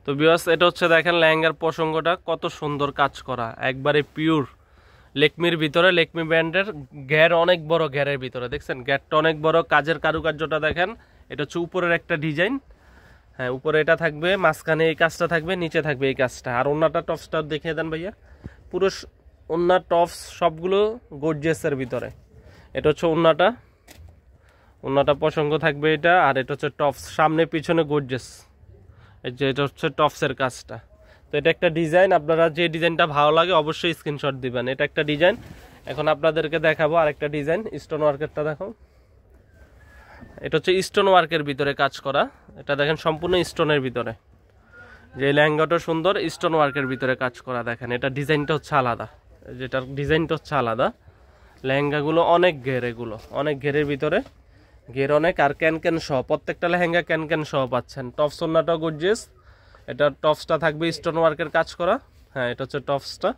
তো ভিউয়ার্স এটা হচ্ছে দেখেন লেহেঙ্গার প্রসঙ্গটা কত সুন্দর কাজ করা, একবারে পিওর লেকমির ভিতরে, লেকমি ব্র্যান্ডের ঘের, অনেক বড় ঘেরের ভিতরে দেখছেন, ঘেরটা অনেক বড়, কাজের কারুকার্যটা দেখেন। এটা হচ্ছে উপরের একটা ডিজাইন, হ্যাঁ উপরে এটা থাকবে, মাঝখানে এই কাজটা থাকবে, নিচে থাকবে এই কাজটা। আর ওন্নাটা টপসটা দেখিয়ে দেন ভাইয়া, পুরো ওন্না টপস সবগুলো গর্জিয়াসের ভিতরে। এটা হচ্ছে ওন্নাটা প্রসঙ্গ থাকবে এটা। আর এটা হচ্ছে টপস, সামনে পিছনে গর্জিয়াস, এই যে এটা হচ্ছে টপসের কাজটা। তো এটা একটা ডিজাইন, আপনারা যে ডিজাইনটা ভালো লাগে অবশ্যই স্ক্রিনশট দিবেন। এটা একটা ডিজাইন। এখন আপনাদেরকে দেখাবো আরেকটা ডিজাইন, স্টোন ওয়ার্কেরটা দেখো। এটা হচ্ছে স্টোন ওয়ার্কের ভিতরে কাজ করা, এটা দেখেন সম্পূর্ণ স্টোনের ভিতরে, যে লেহেঙ্গাটা সুন্দর স্টোন ওয়ার্কের ভিতরে কাজ করা। দেখেন এটা ডিজাইনটা হচ্ছে আলাদা, যেটার ডিজাইনটা হচ্ছে আলাদা। লেহেঙ্গাগুলো অনেক ঘের, এগুলো অনেক ঘেরের ভিতরে, ঘের অনেক। আর ক্যান সহ প্রত্যেকটা লেহেঙ্গা ক্যান সহ পাচ্ছেন। টপস ওন্নাটাও গর্জিয়াস, এটা টপসটা থাকবে স্টোন ওয়ার্কের কাজ করা। হ্যাঁ এটা হচ্ছে টপসটা,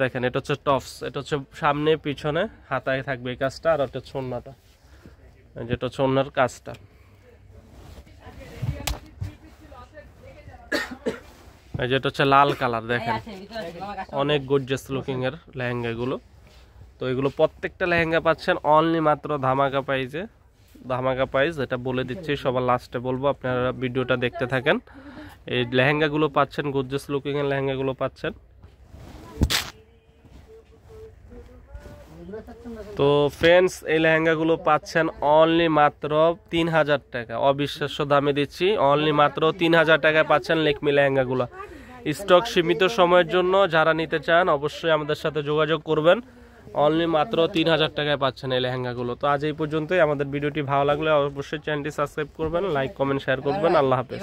দেখেন এটা হচ্ছে টপস, এটা হচ্ছে সামনে পিছনে হাতায় থাকবে এই কাজটা। আর এটা হচ্ছে ওন্নাটা, যেটা হচ্ছে ওন্নার কাজটা। এই যেটা হচ্ছে লাল কালার, দেখেন অনেক গর্জিয়াস লুকিং এর লেহেঙ্গা এগুলো। তো এগুলো প্রত্যেকটা লেহেঙ্গা পাচ্ছেন অনলি মাত্র ধামাকা প্রাইজে। ধামাকা প্রাইস এটা বলে দিচ্ছি, সবার লাস্টে বলবো, আপনারা ভিডিওটা দেখতে থাকেন। এই লেহেঙ্গাগুলো পাচ্ছেন, গর্জিয়াস লুকিং এর লেহেঙ্গাগুলো পাচ্ছেন। তো ফ্রেন্ডস এই লেহেঙ্গাগুলো পাচ্ছেন অনলি মাত্র 3000 টাকা, অবিশ্বাস্য দামে দিচ্ছি, অনলি মাত্র 3000 টাকায় পাচ্ছেন লেকমি লেহেঙ্গাগুলো। স্টক সীমিত সময়ের জন্য, যারা নিতে চান অবশ্যই আমাদের সাথে যোগাযোগ করবেন। অনলি মাত্র 3000 টাকায় পাচ্ছেন এই লেহেঙ্গাগুলো। তো আজ এই পর্যন্তই। আমাদের ভিডিওটি ভালো লাগলে অবশ্যই চ্যানেলটি সাবস্ক্রাইব করবেন, লাইক কমেন্ট শেয়ার করবেন। আল্লাহ হাফেজ।